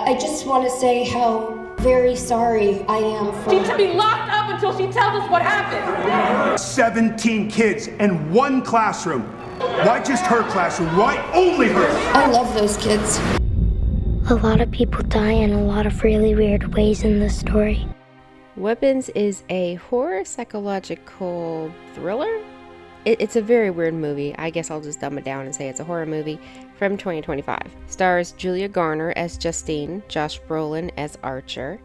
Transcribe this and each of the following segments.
I just want to say how very sorry I am for... She should be locked up until she tells us what happened. 17 kids in one classroom. Why just her classroom? Why only her? I love those kids. A lot of people die in a lot of really weird ways in this story. Weapons is a horror psychological thriller. It's a very weird movie. I guess I'll just dumb it down and say it's a horror movie from 2025. Stars Julia Garner as Justine, Josh Brolin as Archer,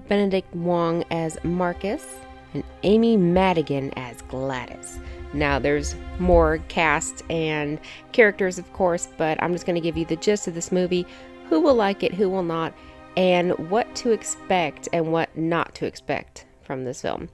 Benedict Wong as Marcus, and Amy Madigan as Gladys. Now there's more cast and characters, of course, but I'm just going to give you the gist of this movie, who will like it, who will not, and what to expect and what not to expect from this film.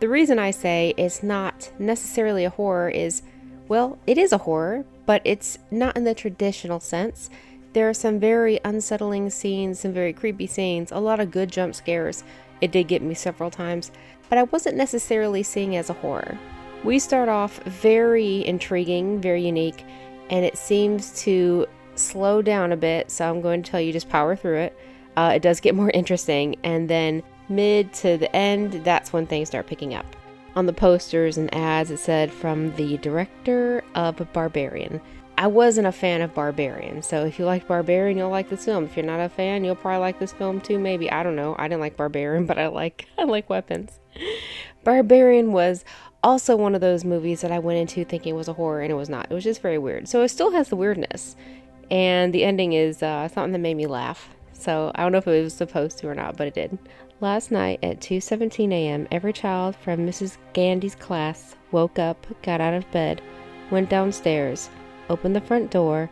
The reason I say it's not necessarily a horror is, well, it is a horror, but it's not in the traditional sense. There are some very unsettling scenes, some very creepy scenes, a lot of good jump scares. It did get me several times, but I wasn't necessarily seeing it as a horror. We start off very intriguing, very unique, and it seems to slow down a bit, so I'm going to tell you just power through it. It does get more interesting, and then mid to the end, that's when things start picking up. On the posters and ads, it said from the director of Barbarian. I wasn't a fan of Barbarian, so if you like Barbarian, you'll like this film. If you're not a fan, you'll probably like this film too, maybe. I don't know. I didn't like Barbarian, but I like Weapons. Barbarian was also one of those movies that I went into thinking it was a horror, and it was not. It was just very weird. So it still has the weirdness, and the ending is something that made me laugh. So I don't know if it was supposed to or not, but it did. Last night at 2:17 a.m., every child from Mrs. Gandy's class woke up, got out of bed, went downstairs, opened the front door,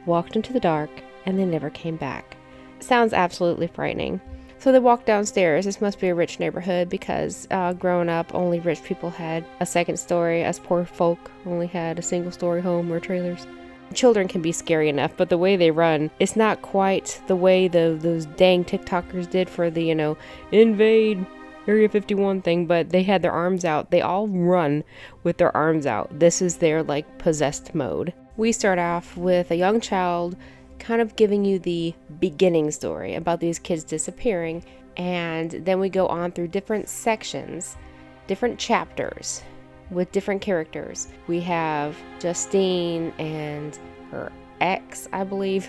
walked into the dark, and they never came back. Sounds absolutely frightening. So they walked downstairs. This must be a rich neighborhood because growing up, only rich people had a second story. Us poor folk only had a single story home or trailers. Children can be scary enough, but the way they run, it's not quite the way those dang TikTokers did for the, invade Area 51 thing, but they had their arms out. They all run with their arms out. This is their, possessed mode. We start off with a young child kind of giving you the beginning story about these kids disappearing, and then we go on through different sections, different chapters, with different characters. We have Justine and her ex, I believe.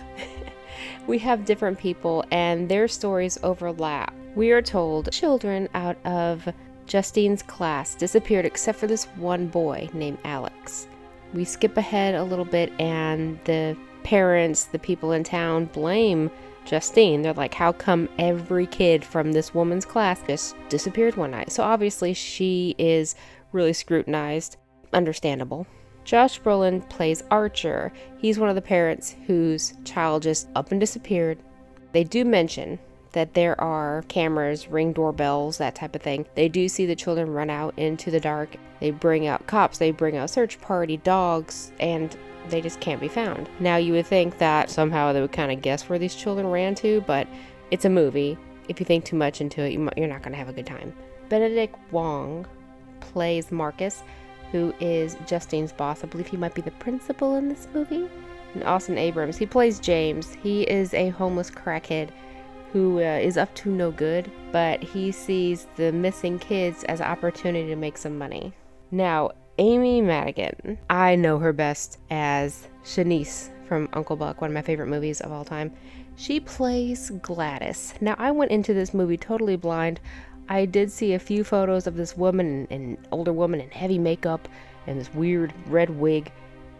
We have different people and their stories overlap. We are told children out of Justine's class disappeared except for this one boy named Alex. We skip ahead a little bit and the parents, the people in town, blame Justine. They're like, how come every kid from this woman's class just disappeared one night? So obviously she is really scrutinized. Understandable. Josh Brolin plays Archer. He's one of the parents whose child just up and disappeared. They do mention that there are cameras, ring doorbells, that type of thing. They do see the children run out into the dark. They bring out cops, they bring out search party, dogs, and they just can't be found. Now you would think that somehow they would kind of guess where these children ran to, but it's a movie. If you think too much into it, you're not going to have a good time. Benedict Wong plays Marcus, who is Justine's boss. I believe he might be the principal in this movie. And Austin Abrams, he plays James. He is a homeless crackhead who is up to no good, but he sees the missing kids as an opportunity to make some money. Now, Amy Madigan, I know her best as Shanice from Uncle Buck, one of my favorite movies of all time. She plays Gladys. Now, I went into this movie totally blind. I did see a few photos of this woman, an older woman in heavy makeup and this weird red wig,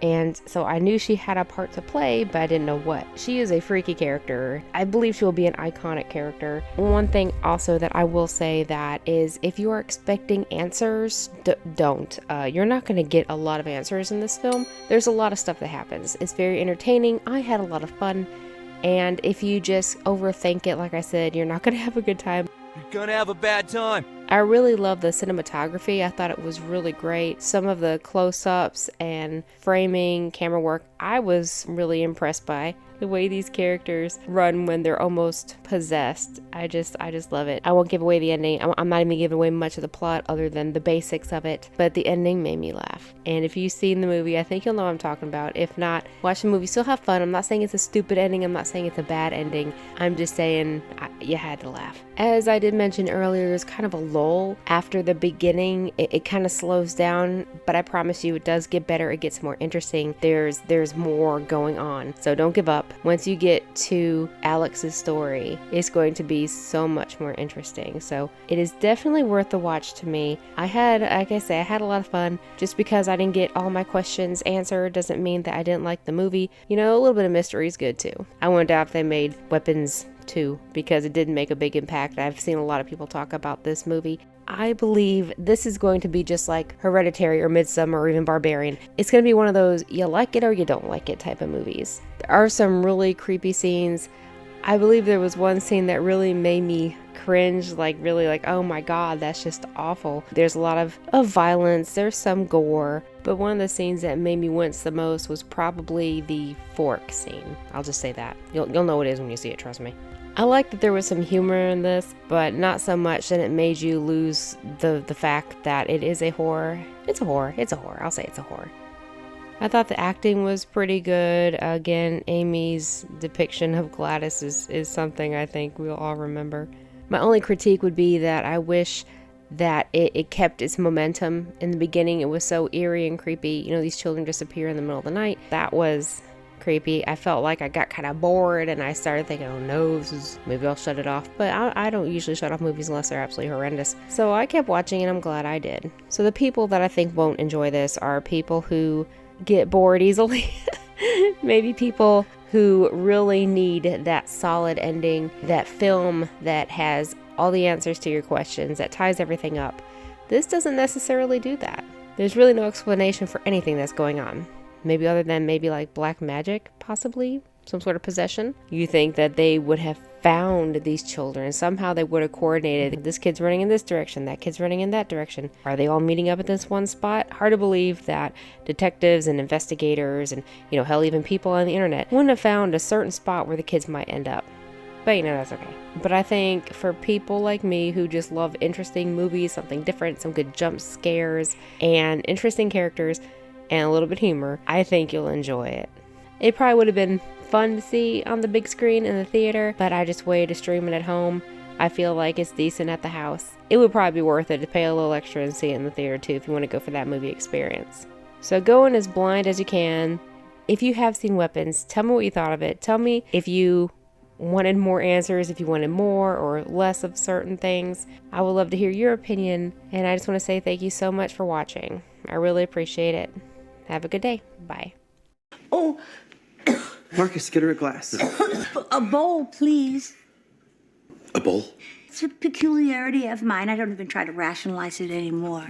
and so I knew she had a part to play, but I didn't know what. She is a freaky character. I believe she will be an iconic character. One thing also that I will say that is, if you are expecting answers, don't. You're not going to get a lot of answers in this film. There's a lot of stuff that happens. It's very entertaining. I had a lot of fun, and if you just overthink it, like I said, you're not going to have a good time. You're gonna have a bad time. I really love the cinematography. I thought it was really great. Some of the close-ups and framing, camera work, I was really impressed by. The way these characters run when they're almost possessed. I just love it. I won't give away the ending. I'm not even giving away much of the plot other than the basics of it, but the ending made me laugh. And if you've seen the movie, I think you'll know what I'm talking about. If not, watch the movie, still have fun. I'm not saying it's a stupid ending. I'm not saying it's a bad ending. I'm just saying you had to laugh. As I did mention earlier, there's kind of a lull after the beginning. It kind of slows down, but I promise you it does get better. It gets more interesting. There's more going on. So don't give up. Once you get to Alex's story, it's going to be so much more interesting. So it is definitely worth the watch to me. Like I say, I had a lot of fun. Just because I didn't get all my questions answered doesn't mean that I didn't like the movie. You know, a little bit of mystery is good too. I wonder if they made Weapons 2 because it didn't make a big impact. I've seen a lot of people talk about this movie. I believe this is going to be just like Hereditary or Midsommar or even Barbarian. It's going to be one of those you like it or you don't like it type of movies. There are some really creepy scenes. I believe there was one scene that really made me cringe, like really like, oh my god, that's just awful. There's a lot of violence, there's some gore, but one of the scenes that made me wince the most was probably the fork scene. I'll just say that. You'll know what it is when you see it, trust me. I like that there was some humor in this, but not so much that it made you lose the fact that it is a horror. It's a horror. I'll say it's a horror. I thought the acting was pretty good. Again, Amy's depiction of Gladys is something I think we'll all remember. My only critique would be that I wish that it kept its momentum. In the beginning, it was so eerie and creepy. You know, these children disappear in the middle of the night. That was creepy. I felt like I got kind of bored and I started thinking, oh no, maybe I'll shut it off. But I don't usually shut off movies unless they're absolutely horrendous. So I kept watching and I'm glad I did. So the people that I think won't enjoy this are people who get bored easily. Maybe people who really need that solid ending, that film that has all the answers to your questions, that ties everything up. This doesn't necessarily do that. There's really no explanation for anything that's going on. Maybe other than maybe like black magic, possibly some sort of possession. You think that they would have found these children. Somehow they would have coordinated. This kid's running in this direction, that kid's running in that direction. Are they all meeting up at this one spot? Hard to believe that detectives and investigators and, you know, hell, even people on the internet wouldn't have found a certain spot where the kids might end up. But you know, that's okay. But I think for people like me who just love interesting movies, something different, some good jump scares, and interesting characters, and a little bit of humor, I think you'll enjoy it. It probably would have been fun to see on the big screen in the theater, but I just waited to stream it at home. I feel like it's decent at the house. It would probably be worth it to pay a little extra and see it in the theater too if you want to go for that movie experience. So go in as blind as you can. If you have seen Weapons, tell me what you thought of it. Tell me if you wanted more answers, if you wanted more or less of certain things. I would love to hear your opinion, and I just want to say thank you so much for watching. I really appreciate it. Have a good day. Bye. Oh, Marcus, get her a glass. a bowl, please. A bowl? It's a peculiarity of mine. I don't even try to rationalize it anymore.